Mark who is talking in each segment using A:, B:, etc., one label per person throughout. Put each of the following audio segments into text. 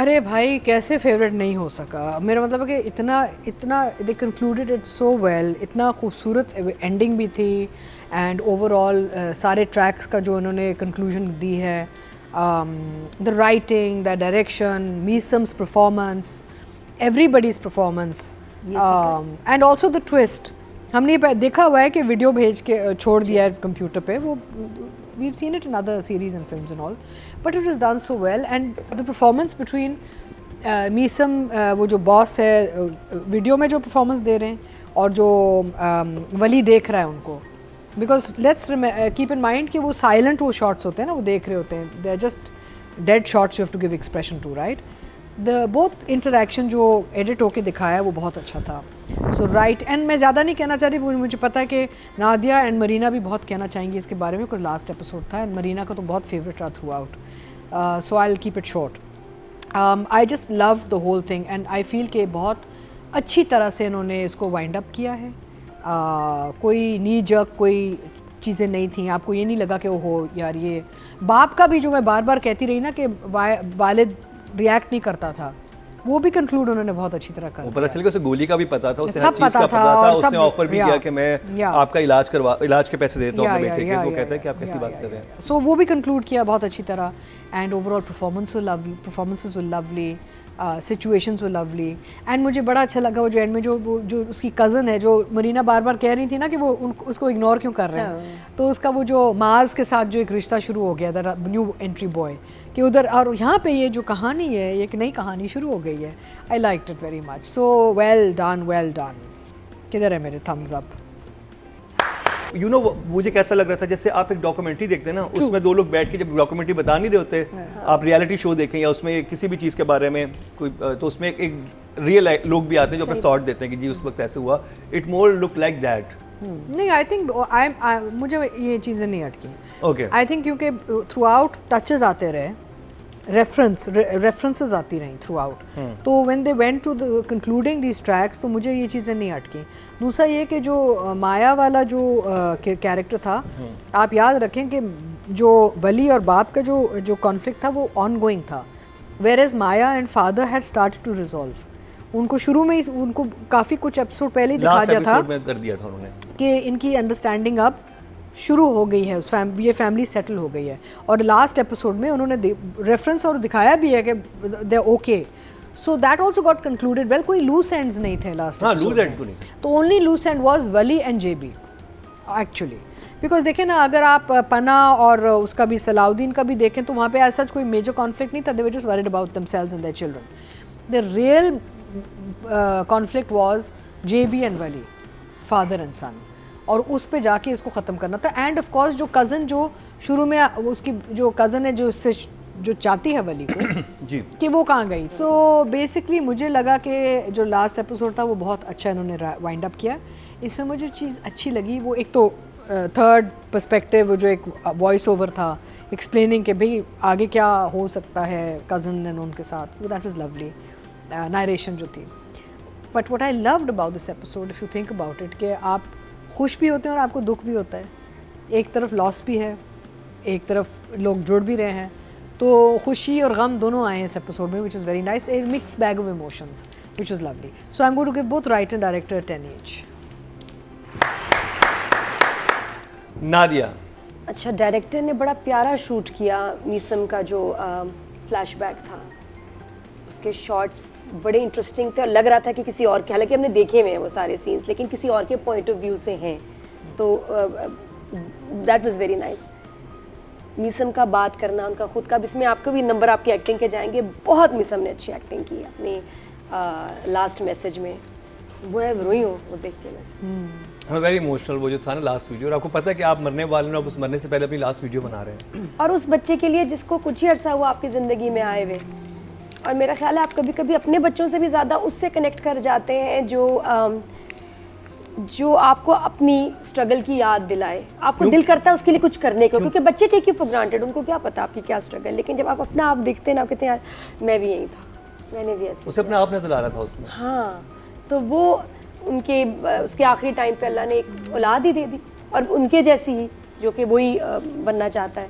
A: अरे भाई कैसे फेवरेट नहीं हो सका, मेरा मतलब है कि इतना इतना दे कंक्लूडेड इट सो वेल, इतना खूबसूरत एंडिंग भी थी एंड ओवरऑल सारे ट्रैक्स का जो उन्होंने कंक्लूजन दी है, the writing, the direction, Meesam's performance, everybody's performance and also the twist. हमने देखा हुआ है कि वीडियो भेज के छोड़ दिया है कंप्यूटर पे, वो we've seen it in other series and films and all, but it was done so well and the performance between Meesam वो जो बॉस है वीडियो में जो परफॉर्मेंस दे रहे हैं और जो वली देख रहा है उनको, because let's keep in mind कि वो साइलेंट वो शॉट्स होते हैं ना, वो देख रहे होते हैं, they are just dead shots you have to give expression too, right. The both interaction जो एडिट होके दिखाया है वो बहुत अच्छा था। सो राइट, एंड मैं ज़्यादा नहीं कहना चाह रही, मुझे पता है कि नादिया एंड मरीना भी बहुत कहना चाहेंगी इसके बारे में, कुछ लास्ट एपिसोड था एंड मरीना का तो बहुत फेवरेट रहा throughout, so I will keep it short. I just love the whole thing and I feel कि बहुत अच्छी तरह से इन्होंने इसको वाइंड अप किया है। कोई नी जग कोई चीज़ें नहीं थी, आपको ये नहीं लगा कि हो यार ये बाप का भी जो मैं बार बार कहती रही ना कि वालिद रिएक्ट नहीं करता था, वो भी कंक्लूड उन्होंने बहुत अच्छी तरह कर,
B: वो पता चल गया उसे गोली का भी पता था, उसे
A: सब
B: हर चीज़ का पता था, उसने ऑफर भी किया कि मैं आपका इलाज के पैसे देता हूँ अपने बेटे के, वो कहता है कि आप कैसी बात कर रहे हैं।
A: सो वो भी कंक्लूड किया बहुत अच्छी तरह and overall performances were lovely, situations were lovely and मुझे बड़ा अच्छा लगा वो जो एंड में जो उसकी कज़न है, जो मरीना बार बार कह रही थी ना कि वो उसको इग्नोर क्यों कर रहे हैं, तो उसका वो जो माज के साथ जो एक रिश्ता शुरू हो गया था, न्यू एंट्री बॉय कि उधर, और यहाँ पे ये जो कहानी है, ये एक नई कहानी शुरू हो गई है। I liked it very much, so well done well done. किधर है मेरे थम्स अप?
B: यू नो मुझे कैसा लग रहा था जैसे आप एक डॉक्यूमेंट्री देखते हैं ना, उसमें दो लोग बैठ के जब डॉक्यूमेंट्री बता नहीं रहे होते, आप रियलिटी शो देखें या उसमें किसी भी चीज़ के बारे में कोई, तो उसमें एक रियल लोग भी आते हैं जो अपना शॉट देते हैं कि जी उस वक्त ऐसे हुआ, it more look like that.
A: नहीं, आई थिंक मुझे ये चीज़ें नहीं अटकी।
B: ओके,
A: आई थिंक क्योंकि थ्रू आउट टचेस आते रहे, रेफरेंसेस आती रहीं थ्रू आउट, तो when they went to the concluding these tracks तो मुझे ये चीज़ें नहीं अटकी। दूसरा ये कि जो माया वाला जो कैरेक्टर था, आप याद रखें कि जो वली और बाप का जो कॉन्फ्लिक्ट था वो ऑन गोइंग था, whereas Maya and father had started to resolve. उनको शुरू में ही उनको काफ़ी कुछ एपिसोड पहले ही दिखा दिया था
B: कर दिया था उन्होंने
A: कि इनकी अंडरस्टैंडिंग अब शुरू हो गई है, ये फैमिली सेटल हो गई है, और लास्ट एपिसोड में उन्होंने रेफरेंस और दिखाया भी है कि they okay, so that also got concluded well. कोई लूज एंड्स नहीं थे लास्ट एपिसोड में, तो only loose end was Wali and JB actually, because देखें ना, अगर आप पना और उसका भी सलाउद्दीन का भी देखें तो वहाँ पे ऐसा कोई मेजर कॉन्फ्लिक्ट नहीं था, they were just worried about themselves and their children. The real conflict was JB and Wali, father and son, और उस पे जाके इसको ख़त्म करना था। एंड ऑफ कोर्स जो कज़न जो शुरू में उसकी जो कज़न है जो इससे जो चाहती है वली को
B: जी
A: कि वो कहाँ गई, सो बेसिकली मुझे लगा कि जो लास्ट एपिसोड था वो बहुत अच्छा इन्होंने वाइंड अप किया। इसमें मुझे चीज़ अच्छी लगी वो एक तो थर्ड पर्सपेक्टिव, जो एक वॉइस ओवर था एक्सप्लेनिंग कि भाई आगे क्या हो सकता है कज़न एंड उनके साथ, दैट वाज लवली नरेशन जो थी। But what I loved about this episode, if you think about it, कि आप खुश भी होते हैं और आपको दुख भी होता है, एक तरफ लॉस भी है, एक तरफ लोग जुड़ भी रहे हैं, तो खुशी और गम दोनों आए हैं इस एपिसोड में, which is very nice, a mix bag of emotions which is lovely. So I am going to give both writer and director 10 each.
B: Nadia,
C: अच्छा, डायरेक्टर ने बड़ा प्यारा शूट किया मीसम का जो फ्लैशबैक था, उसके शॉट्स बड़े इंटरेस्टिंग थे और लग रहा था कि किसी और के, हालांकि हमने देखे हुए हैं वो सारे सीन्स, लेकिन किसी और के पॉइंट ऑफ व्यू से हैं, तो that was very nice. Meesam का बात करना, उनका खुद का, इसमें आपको भी नंबर आपकी एक्टिंग के जाएंगे, बहुत मीसम ने अच्छी एक्टिंग की अपनी लास्ट मैसेज में, मैं रोई हूँ वो देख के मैसेज,
B: वेरी इमोशनल वो जो था ना लास्ट वीडियो, और आपको पता है कि आप मरने वाले हैं, आप उस मरने से पहले अपनी लास्ट वीडियो बना रहे हैं,
C: और उस बच्चे के लिए जिसको कुछ ही अर्सा हुआ आपकी ज़िंदगी में आए हुए, और मेरा ख्याल है आप कभी कभी अपने बच्चों से भी ज़्यादा उससे कनेक्ट कर जाते हैं जो आपको अपनी स्ट्रगल की याद दिलाए, आपको दिल करता है उसके लिए कुछ करने को, क्योंकि बच्चे टेक यू फॉर ग्रांटेड, उनको क्या पता आपकी क्या स्ट्रगल, लेकिन जब आप अपना आप देखते हैं ना, कहते हैं यार मैं भी यही था, मैंने भी ऐसे,
B: उसे अपना आप नजर आ रहा था उसमें।
C: हाँ, तो वो उनके उसके आखिरी टाइम पे अल्लाह ने एक औलाद ही दे दी, और उनके जैसी ही, जो कि वही बनना चाहता है,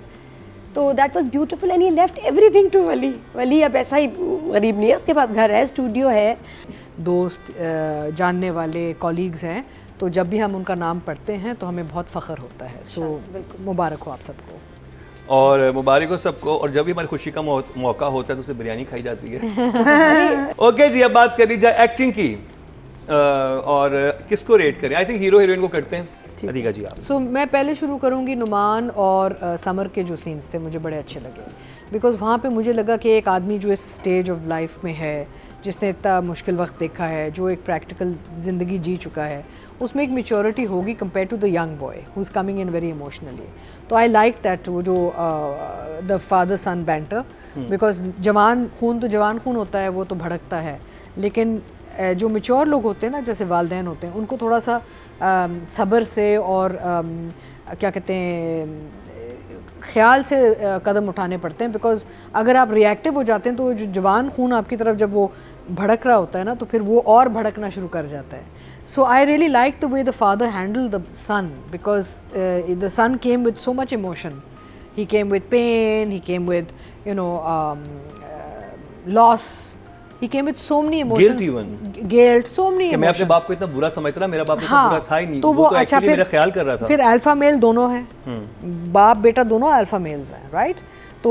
C: तो that was beautiful and he left everything to Wali. Wali अब ऐसा ही गरीब नहीं है, उसके पास घर है, स्टूडियो है,
A: दोस्त जानने वाले कॉलीग्स हैं, तो जब भी हम उनका नाम पढ़ते हैं तो हमें बहुत फ़ख्र होता है। सो मुबारक हो आप सबको।
B: और मुबारक हो सबको। और जब भी हमारी खुशी का मौका होता है तो उसे बिरयानी खाई जाती है। ओके जी, अब बात कर ली जाए एक्टिंग की, और किसको रेट करें? आई थिंक हीरो हीरोइन को करते हैं। अदीका जी आप।
A: सो मैं पहले शुरू करूँगी नुमान और समर के जो सीन्स थे मुझे बड़े अच्छे लगे, बिकॉज़ वहाँ पे मुझे लगा कि एक आदमी जो इस स्टेज ऑफ लाइफ में है, जिसने इतना मुश्किल वक्त देखा है, जो एक प्रैक्टिकल ज़िंदगी जी चुका है, उसमें एक मेच्योरिटी होगी compare to the young boy who is coming in very emotionally. तो आई लाइक दैट, वो जो the father son banter, because जवान खून होता है, वो तो भड़कता है, लेकिन जो मेच्योर लोग होते हैं ना, जैसे वालिदैन होते हैं, उनको थोड़ा सा सब्र से और क्या कहते हैं ख्याल से कदम उठाने पड़ते हैं, बिकॉज अगर आप रिएक्टिव हो जाते हैं तो जो जवान खून आपकी तरफ जब वो भड़क रहा होता है ना, तो फिर वो और भड़कना शुरू कर जाता है। So I really like the way the father handle the son, because the son came with so much emotion, he came with pain, he came with loss, he came with so many emotions,
B: Guilt even.
A: guilt, so many
B: कि मैं अपने
A: emotions।
B: बाप को इतना बुरा समझता था, मेरा बाप इतना
A: हाँ,
B: बुरा था ही नहीं,
A: तो
B: वो तो
A: अच्छा
B: एक्चुअली मेरा ख्याल कर रहा था।
A: फिर अल्फा मेल दोनों हैं, बाप बेटा दोनों अल्फा मेल्स हैं, राइट? तो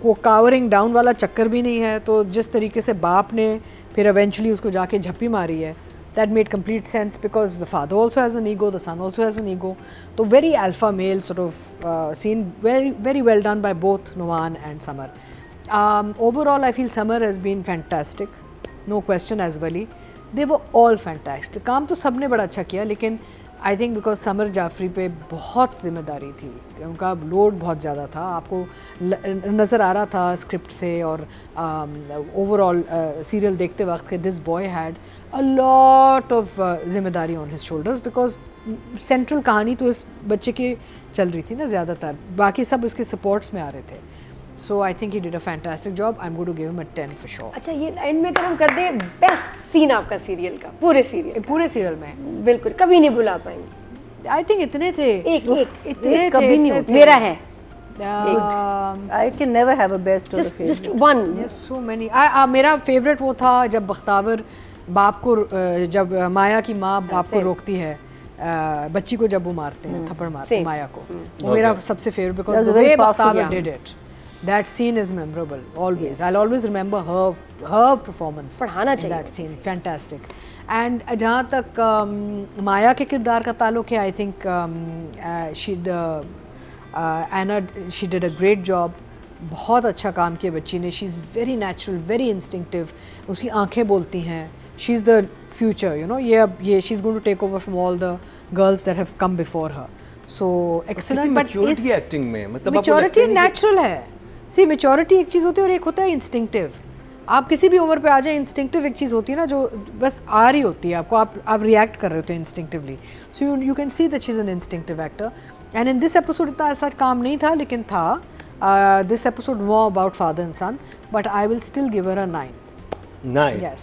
A: वो कावरिंग डाउन वाला चक्कर भी नहीं है। तो जिस तरीके से बाप ने फिर एवेंचुअली उसको जाके झप्पी मारी है, that made complete sense because the father also has an ego, the son also has an ego. तो very alpha male sort of scene, very very well done by both Numan and Samar. Overall I feel Samar has been fantastic, no question, as Wali. They were all fantastic. काम तो सब ने बड़ा अच्छा किया, लेकिन I think because Samar Jafri पे बहुत जिम्मेदारी थी, उनका लोड बहुत ज़्यादा था, आपको नज़र आ रहा था स्क्रिप्ट से और ओवरऑल सीरियल देखते वक्त कि this boy had a lot of जिम्मेदारी on his shoulders, because central कहानी तो इस बच्चे की चल रही थी ना ज़्यादातर, बाकी सब इसके सपोर्ट्स में आ रहे थे। So I think he did a fantastic job. I'm going to give him a 10 for sure.
C: अच्छा, ये एंड में अगर हम कर दें बेस्ट सीन आपका सीरियल का, पूरे सीरियल
A: में
C: बिल्कुल कभी नहीं भुला पाएंगे।
A: I think इतने थे,
C: एक कभी नहीं होता। मेरा है,
D: I can never have a best or a favorite.
C: just one.
A: Yes, so many. मेरा फेवरेट वो था जब बख्तावर बाप को जब माया की माँ बाप को रोकती है, बच्ची को जब वो मारते हैं, थप्पड़ मारते हैं माया को, वो मेरा सबसे favourite, because the way Bakhtawar did it, that scene is memorable always. Yes. I'll always remember her performance.
C: पढ़ाना चाहिए
A: that scene, fantastic. And जहाँ तक माया के किरदार का ताल्लुक है, I think Anna, she did a great job. बहुत अच्छा काम किया बच्ची ने. She's very natural, very instinctive. उसकी आंखें बोलती हैं. She's the future, you know. ये she's going to take over from all the girls that have come before her. So excellent. But
B: maturity acting में मतलब
A: maturity natural है. सी maturity एक चीज़ होती है और एक होता है इंस्टिंक्टिव. आप किसी भी उम्र पे आ जाए, इंस्टिंक्टिव एक चीज़ होती है ना जो बस आ रही होती है आपको, आप रिएक्ट कर रहे होते हैं instinctively. So you can see that she is an instinctive actor. And in this episode इतना ऐसा काम नहीं था, लेकिन था this episode more about father and son, but I will still give her a 9.
B: Yes.